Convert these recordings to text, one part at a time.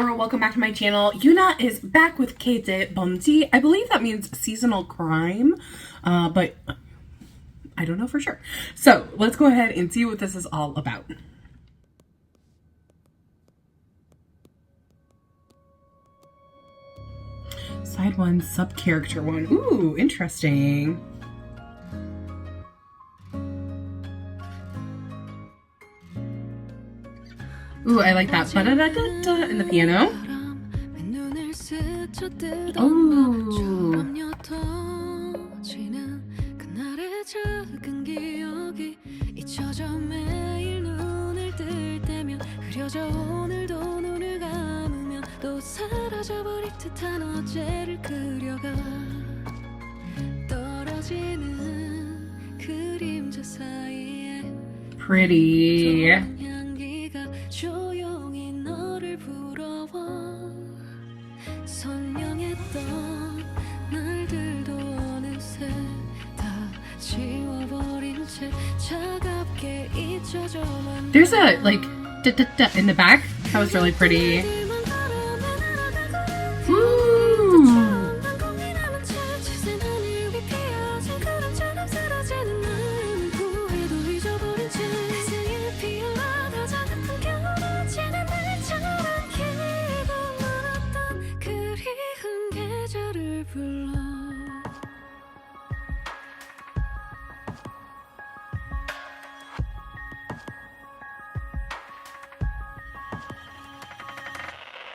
or welcome back to my channel. Younha is back with 계절범죄. I believe that means seasonal crime, but I don't know for sure. So let's go ahead and see what this is all about. Side 1, sub-character 1. Ooh, interesting. Ooh, I like that ba-da-da-da-da in the piano. Ooh. Pretty. There's a like da-da-da in the back. That was really pretty. Ooh.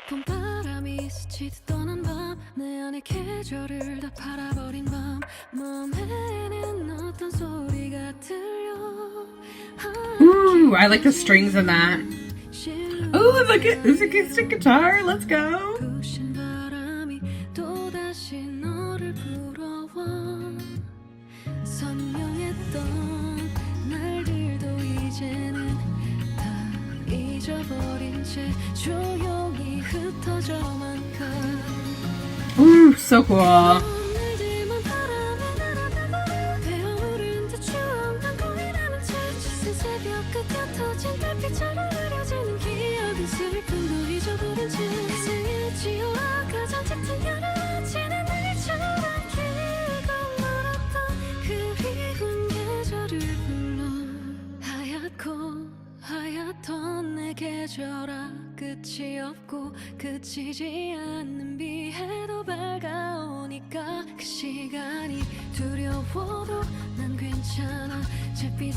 봄바람이 스치듯 떠난 밤 내 안의 계절을 다 팔아버린 밤 맘에는 어떤 소리가 들려. Ooh, I like the strings in that. Oh, look at this acoustic guitar. Let's go. 부신 바람이 또다시 너를 불러와. 선명했던 날들도 이제는 다 잊어버린 채 조용히 흩어져만 가. Ooh, so cool. 하얗던 내 계절아 끝이 없고 그치지 않는 비에도 밝아오니까 그 시간이 두려워도 난 괜찮아 잿빛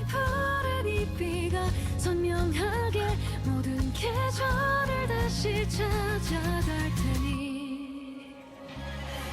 푸른 이 비가 선명하게 모든 계절을 다시 찾아갈 테니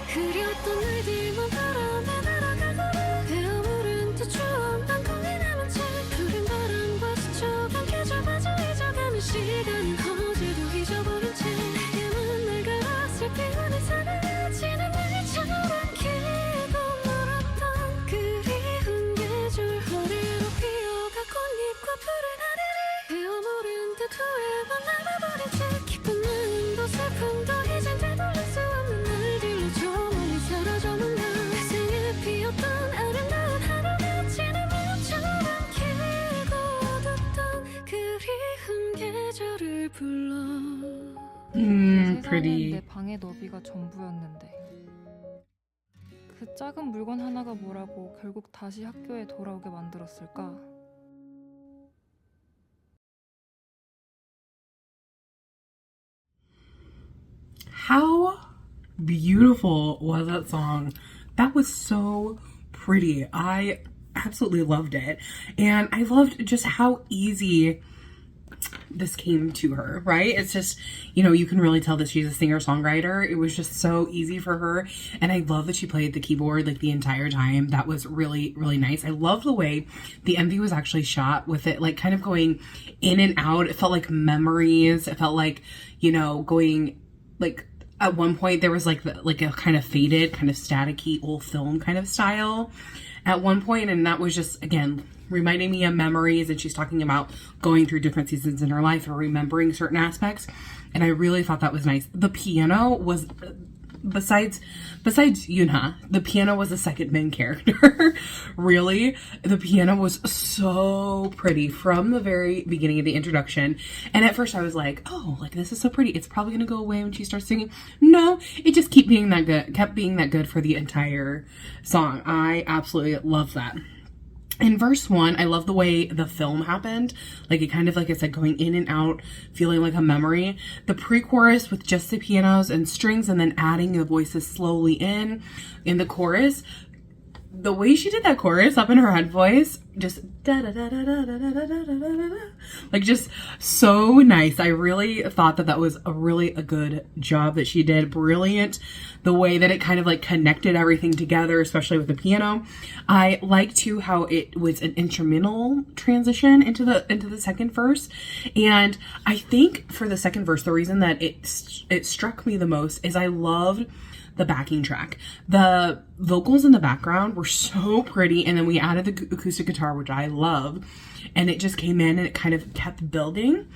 흐렸던 날들만 바람에 날아가고 되어무른 듯 추억 난 고민하는 채 푸른 바람과 스쳐간 계절마저 잊어가는 시간은 어제도 잊어버린 채 내게만 날 갈았을 피우는 사라지는 날처럼 길고 멀었던 그리운 계절 어디로 피어가 꽃잎과 푸른 하늘이 되어무른 듯 후회만 남아버린 채 기쁜 마음도 슬픔도 이젠 되돌릴 수 없는 날들로 저 멀리 사라져만 가 생에 피었던 아름다운 하루가 지는 밤처럼 길고 어둡던 그리운 계절을 불러. Pretty. 내 방의 너비가 전부였는데 그 작은 물건 하나가 뭐라고 결국 다시 학교에 돌아오게 만들었을까? How beautiful was that song? That was so pretty. I absolutely loved it. And I loved just how easy this came to her, right? It's just, you know, you can really tell that she's a singer-songwriter. It was just so easy for her. And I love that she played the keyboard like the entire time. That was really, really nice. I love the way the MV was actually shot with it, like kind of going in and out. It felt like memories. It felt like, you know, going like at one point there was like a kind of faded, kind of staticky old film kind of style at one point, and that was just, again, reminding me of memories. And she's talking about going through different seasons in her life or remembering certain aspects, and I really thought that was nice. The piano was besides Younha, the piano was the second main character. Really, the piano was so pretty from the very beginning of the introduction. And at first I was like, oh, like this is so pretty, it's probably gonna go away when she starts singing. No, it just kept being that good for the entire song. I absolutely love that. In verse 1, I love the way the film happened. Like it kind of, like I said, going in and out, feeling like a memory. The pre-chorus with just the pianos and strings and then adding the voices slowly in the chorus. The way she did that chorus up in her head voice, just da da da da da da da da da da, like just so nice. I really thought that was a good job that she did. Brilliant. The way that it kind of like connected everything together, especially with the piano. I like too how it was an instrumental transition into the second verse. And I think for the second verse, the reason that it struck me the most is I loved the backing track. The vocals in the background were so pretty, and then we added the acoustic guitar, which I love, and it just came in and it kind of kept building.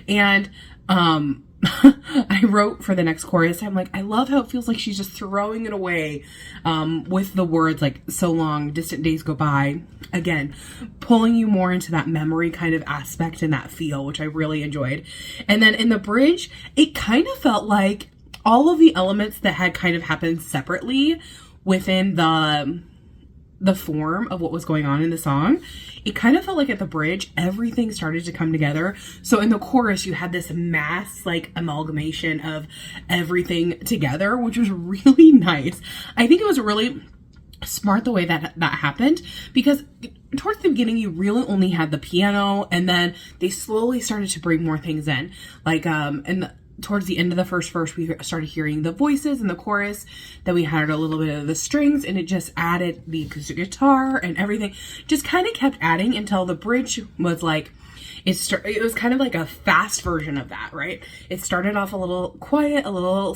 And I wrote for the next chorus, I'm like, I love how it feels like she's just throwing it away with the words like so long distant days go by, again pulling you more into that memory kind of aspect and that feel, which I really enjoyed. And then in the bridge, it kind of felt like all of the elements that had kind of happened separately within the form of what was going on in the song, it kind of felt like at the bridge, everything started to come together. So in the chorus, you had this mass like amalgamation of everything together, which was really nice. I think it was really smart the way that happened, because towards the beginning you really only had the piano, and then they slowly started to bring more things in, like towards the end of the first verse, we started hearing the voices in the chorus. Then we had a little bit of the strings, and it just added the acoustic guitar and everything. Just kind of kept adding until the bridge was like, it was kind of like a fast version of that, right? It started off a little quiet, a little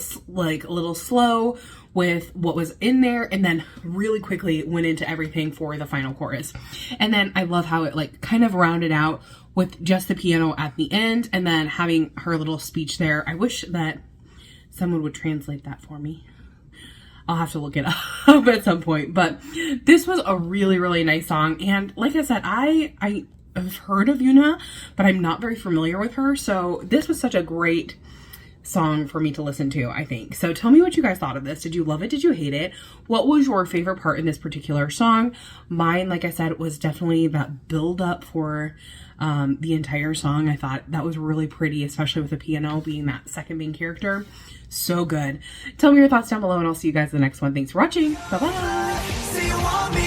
slow with what was in there, and then really quickly went into everything for the final chorus. And then I love how it like kind of rounded out with just the piano at the end, and then having her little speech there. I wish that someone would translate that for me. I'll have to look it up at some point. But this was a really, really nice song. And like I said, I have heard of Younha, but I'm not very familiar with her. So this was such a great song for me to listen to, I think. So tell me what you guys thought of this. Did you love it? Did you hate it? What was your favorite part in this particular song? Mine, like I said, was definitely that build up for the entire song. I thought that was really pretty, especially with the piano being that second main character. So good. Tell me your thoughts down below, and I'll see you guys in the next one. Thanks for watching. Bye-bye.